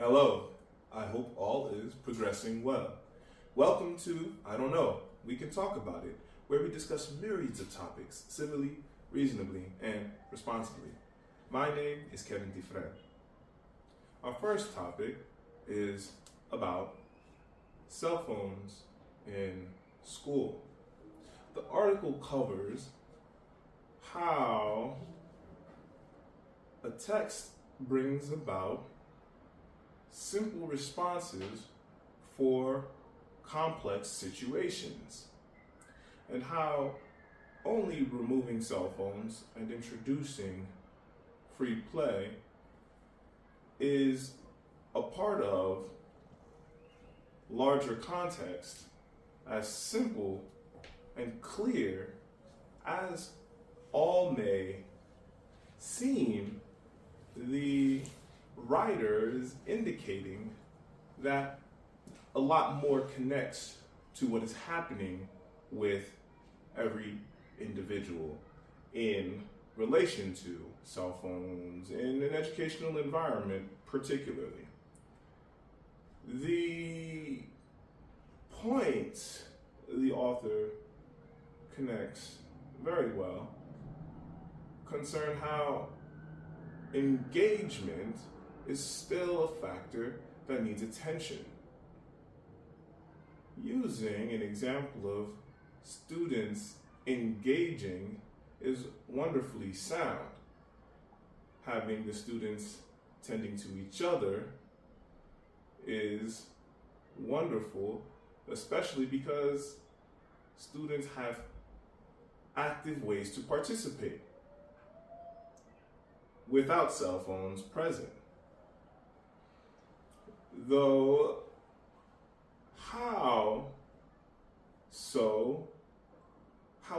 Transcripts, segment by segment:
Hello, I hope all is progressing well. Welcome to I Don't Know, We Can Talk About It, where we discuss myriads of topics civilly, reasonably, and responsibly. My name is Kevin Dufresne. Our first topic is about cell phones in school. The article covers how a text brings about simple responses for complex situations, and how only removing cell phones and introducing free play is a part of larger context, as simple and clear as all may seem. The writer is indicating that a lot more connects to what is happening with every individual in relation to cell phones in an educational environment particularly. The point the author connects very well concern how engagement is still a factor that needs attention. Using an example of students engaging is wonderfully sound. Having the students tending to each other is wonderful, especially because students have active ways to participate without cell phones present. Though, how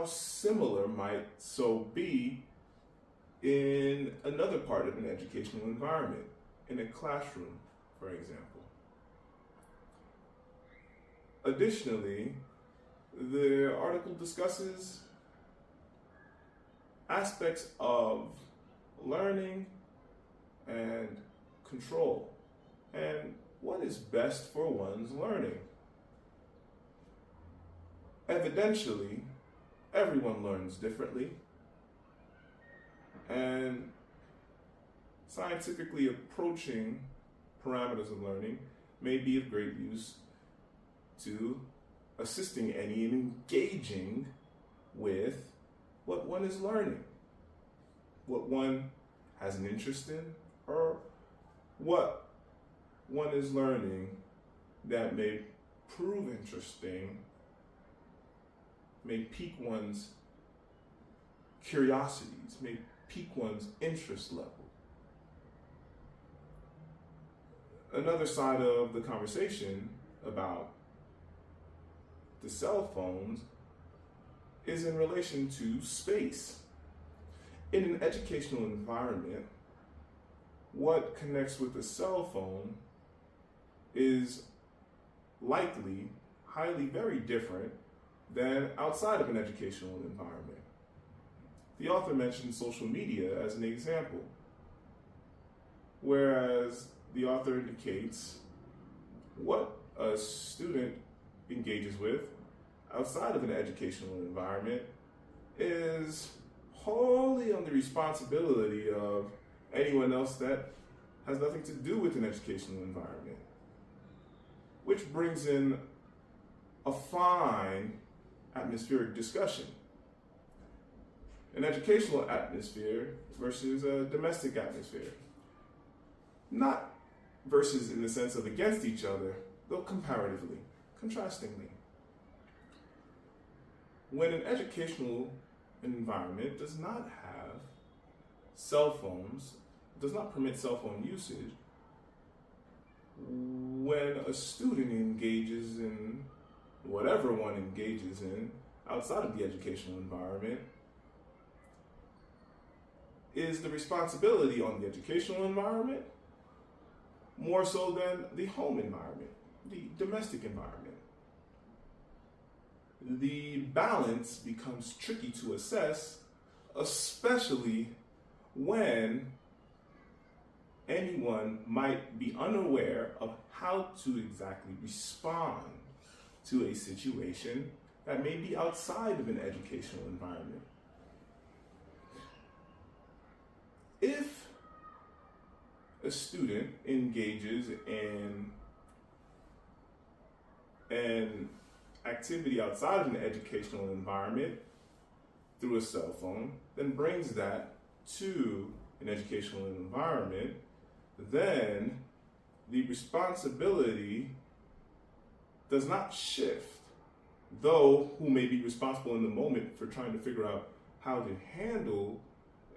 similar might so be in another part of an educational environment, in a classroom, for example. Additionally, the article discusses aspects of learning and control, and what is best for one's learning. Evidentially, everyone learns differently, and scientifically approaching parameters of learning may be of great use to assisting any in engaging with what one is learning, what one has an interest in, or what one is learning that may prove interesting, may pique one's curiosities, may pique one's interest level. Another side of the conversation about the cell phones is in relation to space. In an educational environment, what connects with a cell phone is likely, highly, very different than outside of an educational environment. The author mentioned social media as an example, whereas the author indicates what a student engages with outside of an educational environment is wholly on the responsibility of anyone else that has nothing to do with an educational environment, which brings in a fine atmospheric discussion. An educational atmosphere versus a domestic atmosphere. Not versus in the sense of against each other, though comparatively, contrastingly. When an educational environment does not have cell phones, does not permit cell phone usage, when a student engages in whatever one engages in outside of the educational environment, is the responsibility on the educational environment more so than the home environment, the domestic environment. The balance becomes tricky to assess, especially when anyone might be unaware of how to exactly respond to a situation that may be outside of an educational environment. If a student engages in an activity outside of an educational environment through a cell phone, then brings that to an educational environment, then the responsibility does not shift. Though who may be responsible in the moment for trying to figure out how to handle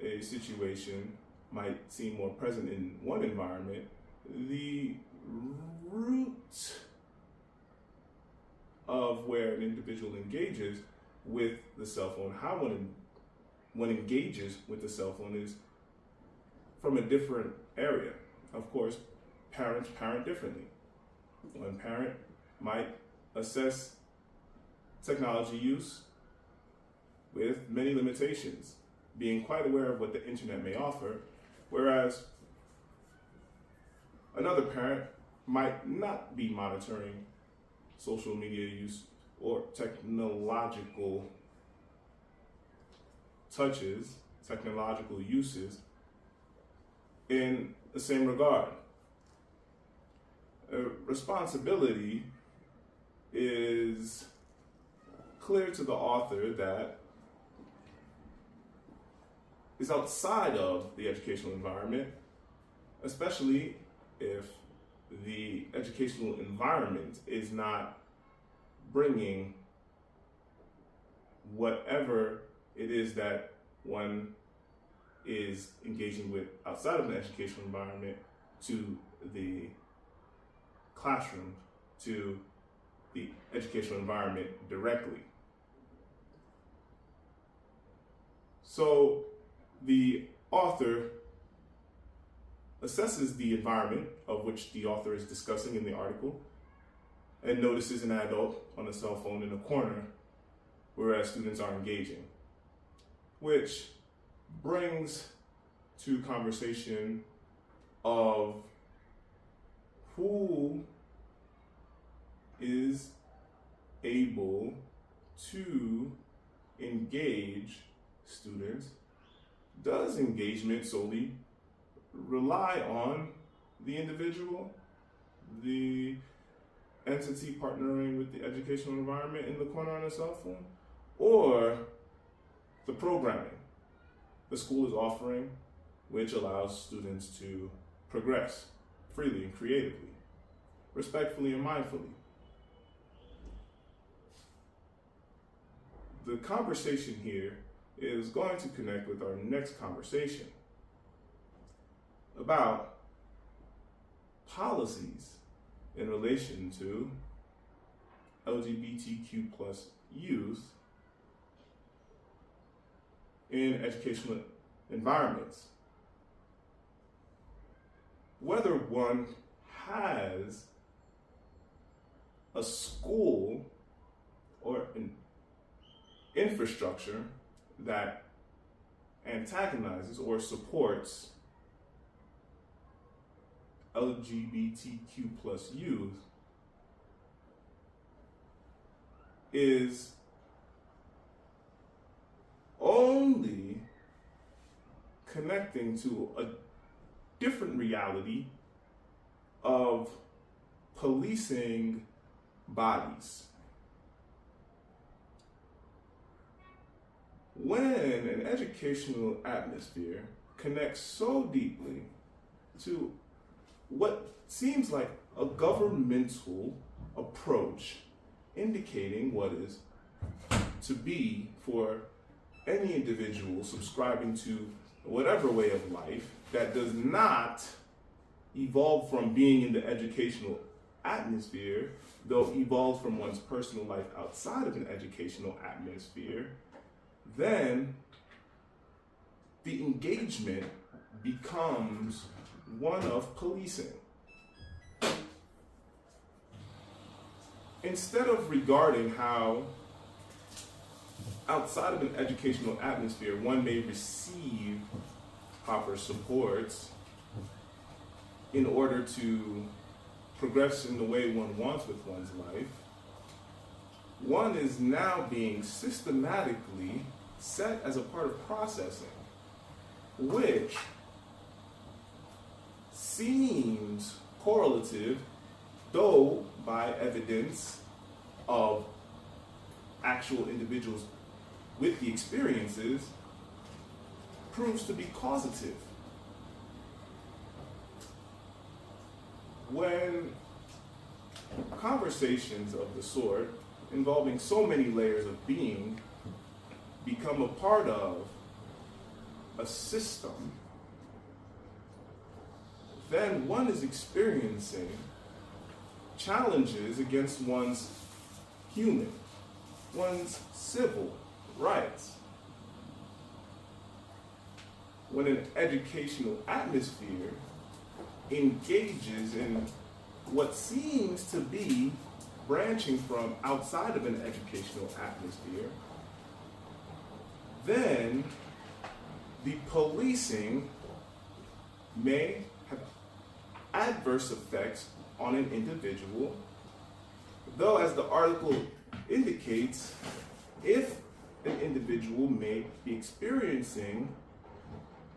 a situation might seem more present in one environment, the root of where an individual engages with the cell phone, how one engages with the cell phone, is from a different area. Of course, parents parent differently. One parent might assess technology use with many limitations, being quite aware of what the internet may offer, whereas another parent might not be monitoring social media use or technological touches, technological uses in the same regard. Responsibility is clear to the author that is outside of the educational environment, especially if the educational environment is not bringing whatever it is that one is engaging with outside of an educational environment to the classroom, to the educational environment directly. So the author assesses the environment of which the author is discussing in the article and notices an adult on a cell phone in a corner, whereas students are engaging, which brings to conversation of who is able to engage students. Does engagement solely rely on the individual, the entity partnering with the educational environment in the corner on a cell phone, or the programming the school is offering, which allows students to progress freely and creatively, respectfully and mindfully? The conversation here is going to connect with our next conversation about policies in relation to LGBTQ plus youth in educational environments. Whether one has a school or an infrastructure that antagonizes or supports LGBTQ plus youth is only connecting to a different reality of policing bodies. When an educational atmosphere connects so deeply to what seems like a governmental approach, indicating what is to be for any individual subscribing to whatever way of life that does not evolve from being in the educational atmosphere, though evolves from one's personal life outside of an educational atmosphere, then the engagement becomes one of policing. Instead of regarding how outside of an educational atmosphere one may receive proper supports in order to progress in the way one wants with one's life, one is now being systematically set as a part of processing, which seems correlative, though by evidence of actual individuals with the experiences, proves to be causative. When conversations of the sort, involving so many layers of being, become a part of a system, then one is experiencing challenges against one's human, one's civil rights. When an educational atmosphere engages in what seems to be branching from outside of an educational atmosphere, then the policing may have adverse effects on an individual, though, as the article indicates, if an individual may be experiencing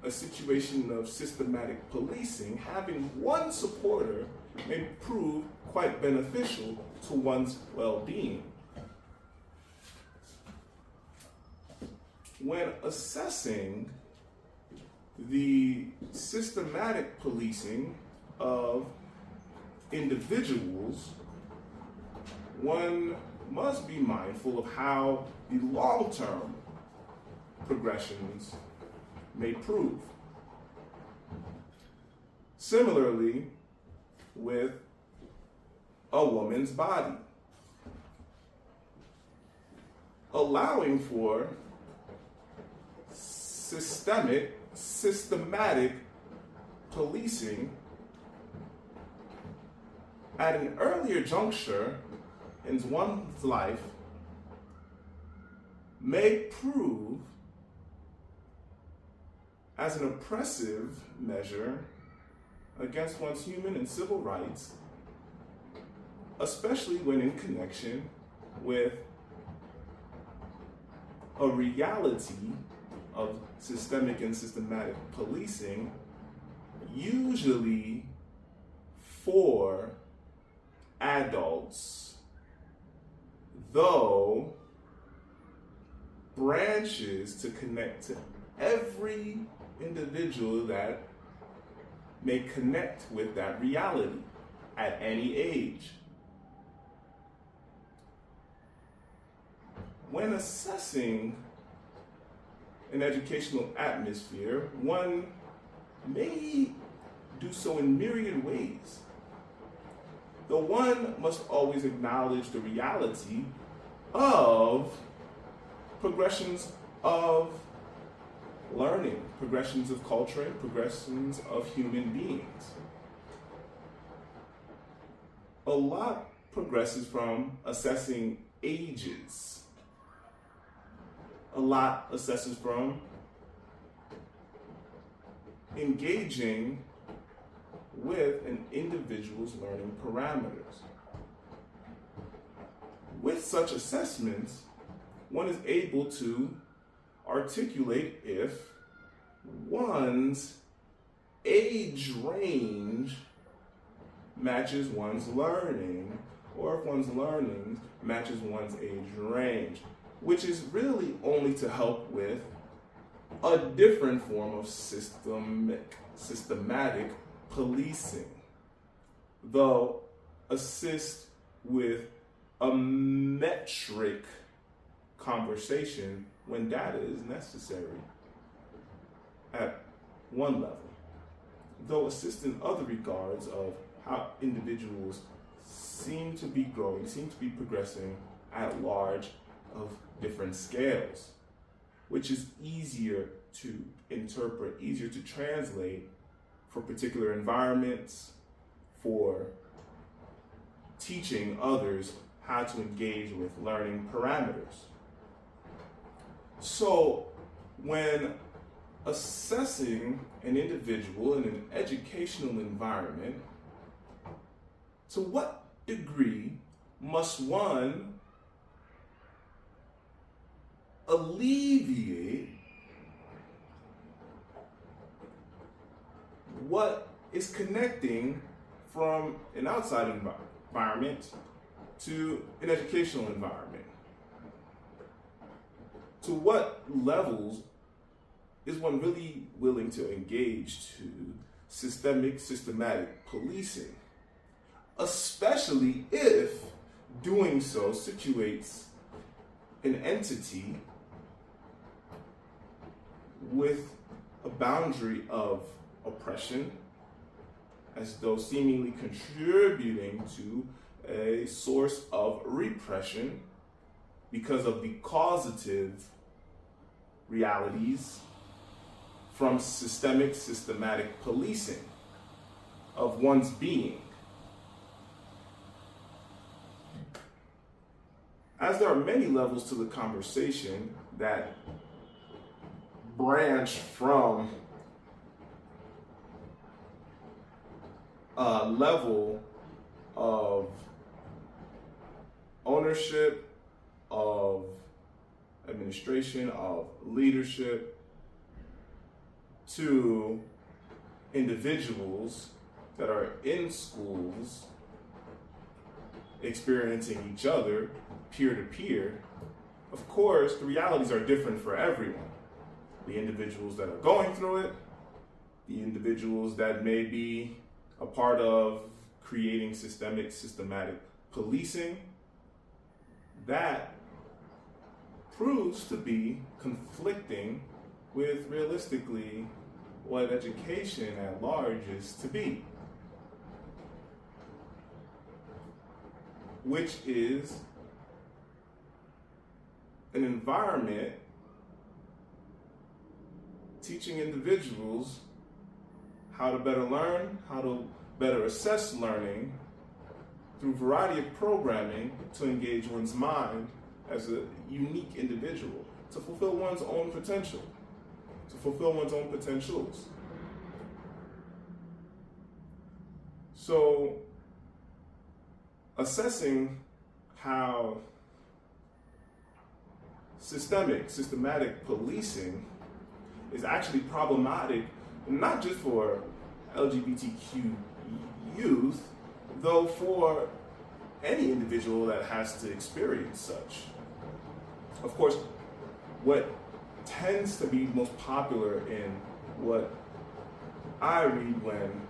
a situation of systematic policing, having one supporter may prove quite beneficial to one's well-being. When assessing the systematic policing of individuals, one must be mindful of how the long-term progressions may prove. Similarly, with a woman's body, allowing for systematic policing at an earlier juncture in one's life may prove as an oppressive measure against one's human and civil rights, especially when in connection with a reality of systemic and systematic policing, usually for adults, though branches to connect to every individual that may connect with that reality at any age. When assessing an educational atmosphere, one may do so in myriad ways. Though one must always acknowledge the reality of progressions of learning, progressions of culture, and progressions of human beings. A lot progresses from assessing ages. A lot assesses from engaging with an individual's learning parameters. With such assessments, one is able to articulate if one's age range matches one's learning, or if one's learning matches one's age range, which is really only to help with a different form of systematic policing, though assist with a metric conversation when data is necessary at one level, though assist in other regards of how individuals seem to be growing, seem to be progressing at large of different scales, which is easier to interpret, easier to translate for particular environments, for teaching others how to engage with learning parameters. So when assessing an individual in an educational environment, to what degree must one alleviate what is connecting from an outside environment to an educational environment? To what levels is one really willing to engage to systematic policing? Especially if doing so situates an entity with a boundary of oppression, as though seemingly contributing to a source of repression because of the causative realities from systematic policing of one's being. As there are many levels to the conversation that branch from a level of ownership, of administration, of leadership, to individuals that are in schools experiencing each other peer to peer. Of course, the realities are different for everyone. The individuals that are going through it, the individuals that may be a part of creating systematic policing, that proves to be conflicting with realistically what education at large is to be, which is an environment teaching individuals how to better learn, how to better assess learning through a variety of programming to engage one's mind as a unique individual, to fulfill one's own potential, to fulfill one's own potentials. So, assessing how systematic policing is actually problematic, not just for LGBTQ youth, though for any individual that has to experience such. Of course, what tends to be most popular in what I read when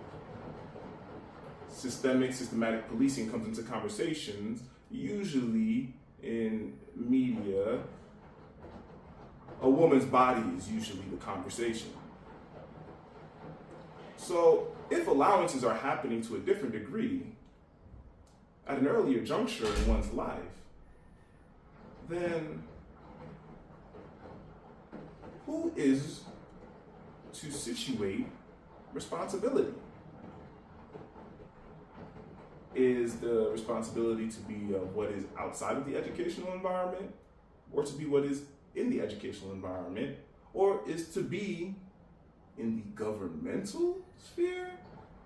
systematic policing comes into conversations, usually in media, a woman's body is usually the conversation. So if allowances are happening to a different degree at an earlier juncture in one's life, then who is to situate responsibility? Is the responsibility to be of what is outside of the educational environment, or to be what is in the educational environment, or is to be in the governmental sphere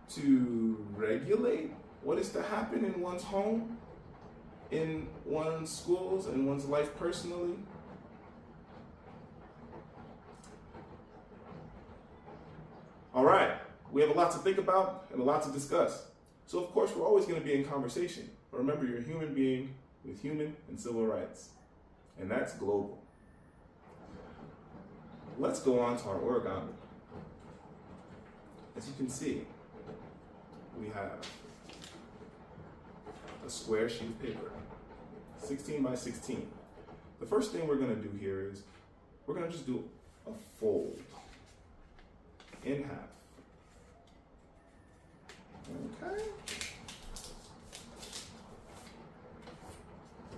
to regulate what is to happen in one's home, in one's schools, in one's life personally? All right, we have a lot to think about and a lot to discuss. So of course, we're always going to be in conversation. But remember, you're a human being with human and civil rights, and that's global. Let's go on to our origami. As you can see, we have a square sheet of paper, 16 by 16. The first thing we're going to do here is we're going to just do a fold in half. Okay.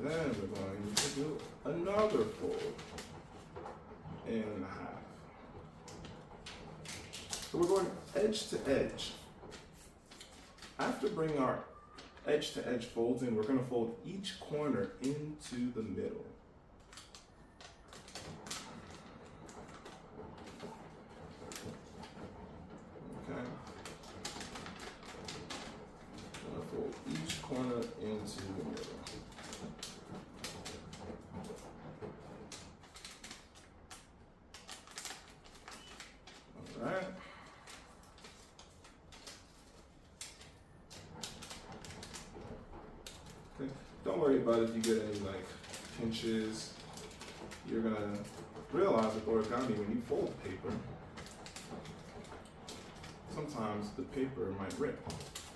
Then we're going to do another fold in half. So we're going edge to edge. After bringing our edge to edge folds in, we're going to fold each corner into the middle. fold each corner into the middle. All right. Okay. Don't worry about if you get any like pinches. You're gonna realize with origami, when you fold paper, sometimes the paper might rip,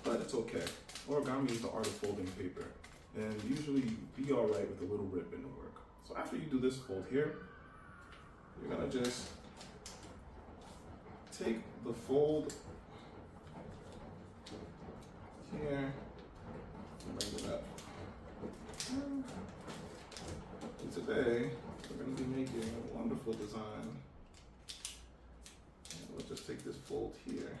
but it's okay. Origami is the art of folding paper, and usually you be all right with a little rip in the work. So after you do this fold here, you're gonna just take the fold here, bring it up. And today, we're going to be making a wonderful design. And we'll just take this fold here.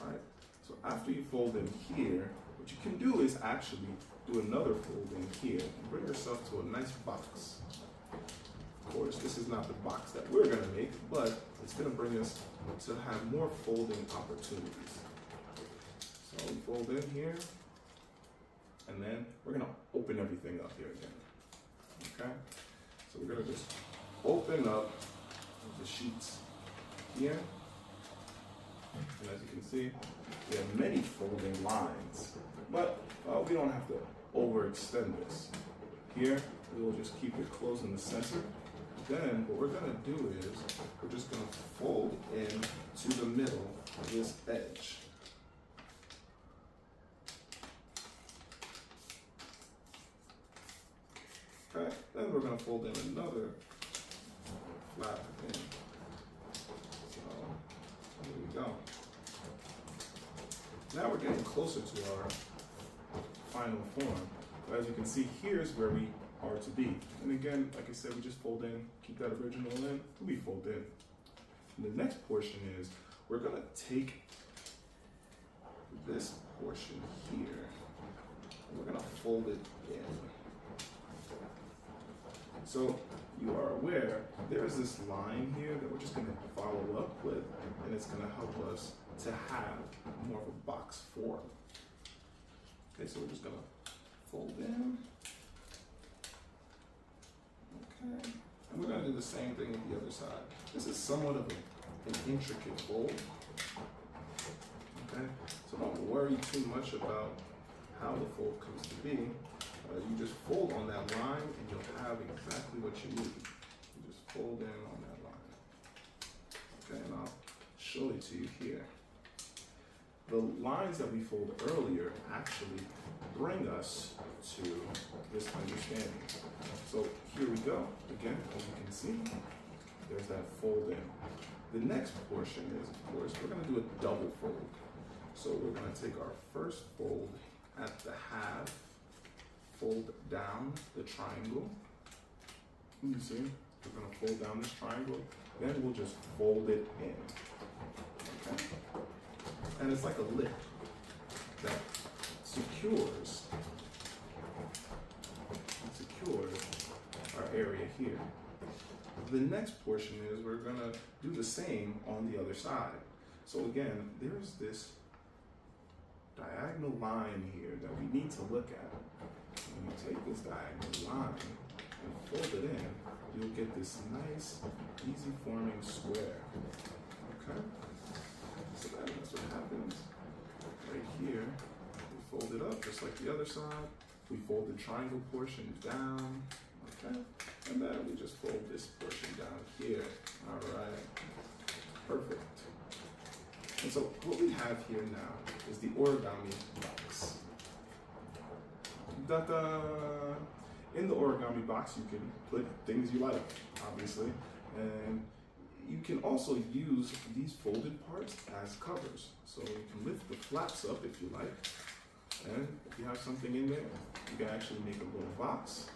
Alright, so after you fold in here, what you can do is actually do another fold in here and bring yourself to a nice box. Of course, this is not the box that we're going to make, but it's going to bring us to have more folding opportunities. So we fold in here, and then we're going to open everything up here again. Okay? So we're going to just open up the sheets here. And as you can see, we have many folding lines, but we don't have to overextend this. Here, we will just keep it closed in the center. Then what we're going to do is we're just going to fold in to the middle of this edge. Okay, then we're going to fold in another flap in. So there we go. Now we're getting closer to our final form. But as you can see, here's where we are to be. And again, like I said, we just fold in, keep that original in, and we fold in. And the next portion is we're going to take this portion here, and we're going to fold it in. So you are aware there's this line here that we're just going to follow up with, and it's going to help us to have more of a box form. Okay, so we're just going to fold in. Okay, and we're going to do the same thing with the other side. This is somewhat of an intricate fold. Okay, so don't worry too much about how the fold comes to be. You just fold on that line and you'll have exactly what you need. You just fold in on that line. Okay, and I'll show it to you here. The lines that we fold earlier actually bring us to this understanding. So here we go. Again, as you can see, there's that fold in. The next portion is, of course, we're going to do a double fold. So we're going to take our first fold at the half, fold down the triangle. You see, we're going to fold down this triangle, then we'll just fold it in. Okay? And it's like a lip that secures our area here. The next portion is we're going to do the same on the other side. So again, there's this diagonal line here that we need to look at. When you take this diagonal line and fold it in, you'll get this nice, easy forming square. Okay? So that's what happens right here. We fold it up just like the other side. We fold the triangle portion down. Okay? And then we just fold this portion down here. All right. Perfect. And so what we have here now is the origami box. Da-da! In the origami box, you can put things you like, obviously, and you can also use these folded parts as covers. So you can lift the flaps up if you like, and if you have something in there, you can actually make a little box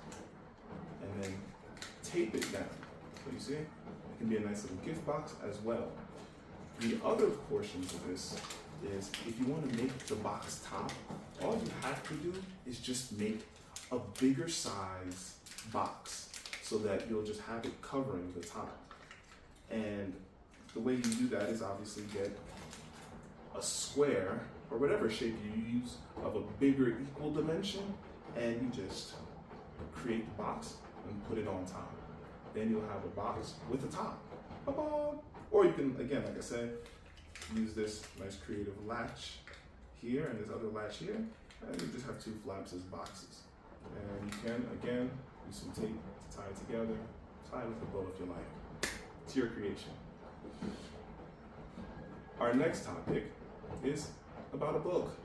and then tape it down. So you see, it can be a nice little gift box as well. The other portions of this is if you want to make the box top, all you have to do is just make a bigger size box so that you'll just have it covering the top. And the way you do that is obviously get a square or whatever shape you use of a bigger equal dimension, and you just create the box and put it on top. Then you'll have a box with a top. Ba-ba! Or you can, again, like I said, use this nice creative latch here and this other latch here, and you just have two flaps as boxes. And you can, again, use some tape to tie it together, tie it with a bow if you like. It's your creation. Our next topic is about a book.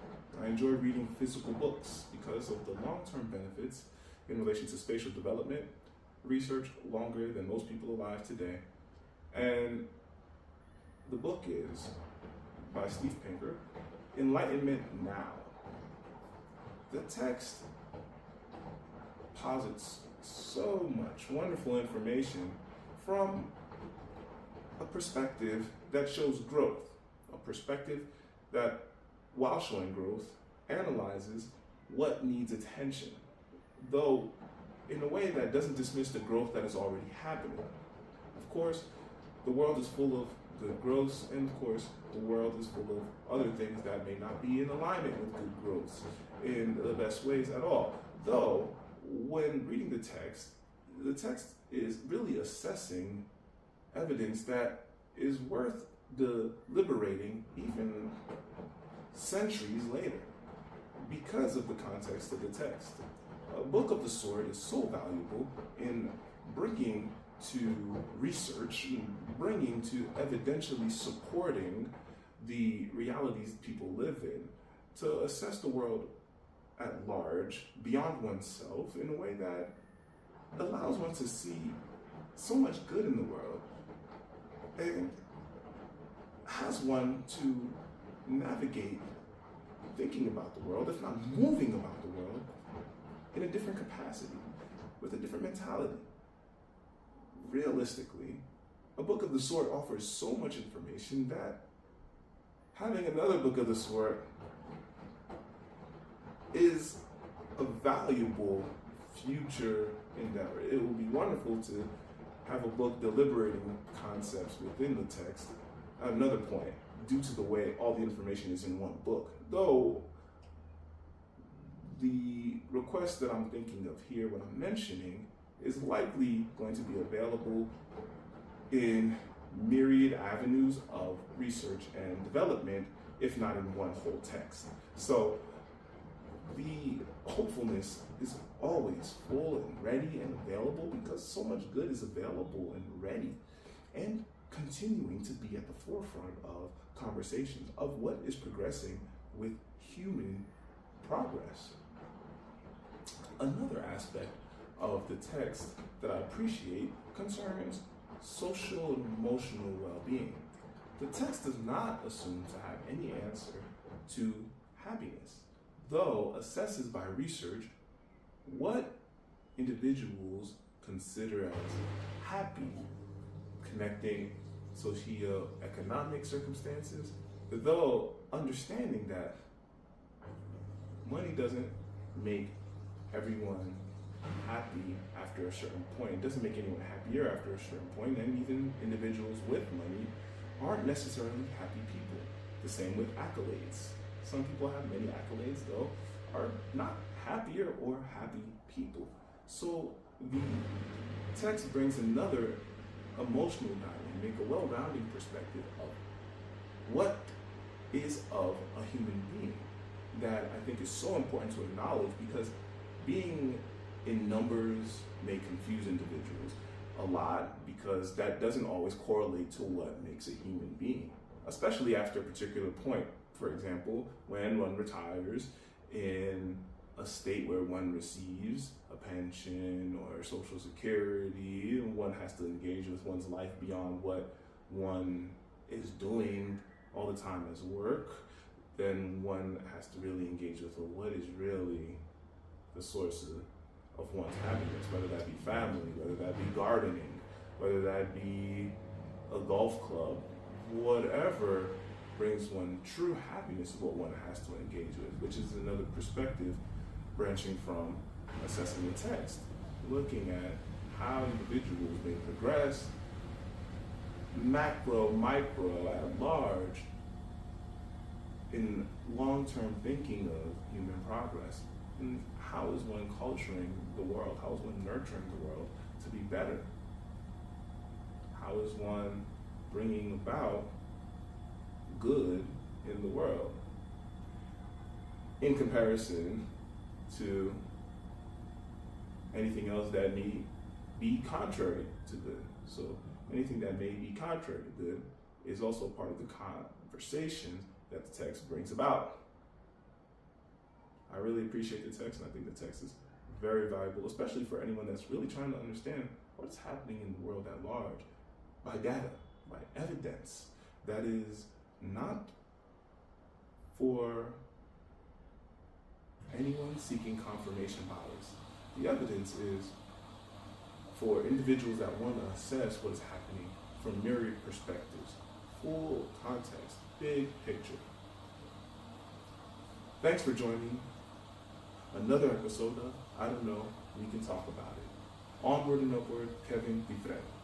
I enjoy reading physical books because of the long-term benefits in relation to spatial development, research longer than most people alive today. And the book is by Steve Pinker, Enlightenment Now. The text posits so much wonderful information from a perspective that shows growth, a perspective that, while showing growth, analyzes what needs attention, though in a way that doesn't dismiss the growth that is already happening. Of course, the world is full of good growth, and of course, the world is full of other things that may not be in alignment with good growth in the best ways at all. Though, when reading the text is really assessing evidence that is worth deliberating even centuries later because of the context of the text. A book of the sort is so valuable in bringing to research, bringing to evidentially supporting the realities people live in, to assess the world at large, beyond oneself, in a way that allows one to see so much good in the world and has one to navigate thinking about the world, if not moving about the world, in a different capacity, with a different mentality. Realistically, a book of the sort offers so much information that having another book of the sort is a valuable future endeavor. It will be wonderful to have a book deliberating concepts within the text. Another point, due to the way all the information is in one book, though the request that I'm thinking of here, what I'm mentioning, is likely going to be available in myriad avenues of research and development, if not in one whole text. So the hopefulness is always full and ready and available because so much good is available and ready and continuing to be at the forefront of conversations of what is progressing with human progress. Another aspect of the text that I appreciate concerns social and emotional well-being. The text does not assume to have any answer to happiness, though assesses by research what individuals consider as happy, connecting socioeconomic circumstances, though understanding that money doesn't make everyone happy after a certain point. It doesn't make anyone happier after a certain point, and even individuals with money aren't necessarily happy people. The same with accolades. Some people have many accolades, though, are not happier or happy people. So the text brings another emotional dynamic, a well-rounded perspective of what is of a human being that I think is so important to acknowledge, because being in numbers may confuse individuals a lot, because that doesn't always correlate to what makes a human being, especially after a particular point. For example, when one retires in a state where one receives a pension or social security, and one has to engage with one's life beyond what one is doing all the time as work, then one has to really engage with, well, what is really the source of one's happiness, whether that be family, whether that be gardening, whether that be a golf club, whatever brings one true happiness is what one has to engage with, which is another perspective branching from assessing the text, looking at how individuals may progress, macro, micro, at large, in long-term thinking of human progress. And how is one culturing the world? How is one nurturing the world to be better? How is one bringing about good in the world in comparison to anything else that may be contrary to good? So anything that may be contrary to good is also part of the conversation that the text brings about. I really appreciate the text, and I think the text is very valuable, especially for anyone that's really trying to understand what's happening in the world at large by data, by evidence that is not for anyone seeking confirmation bias. The evidence is for individuals that want to assess what's happening from myriad perspectives, full context, big picture. Thanks for joining another episode of I Don't Know, We Can Talk About It. Onward and Upward, Kevin Dufresne.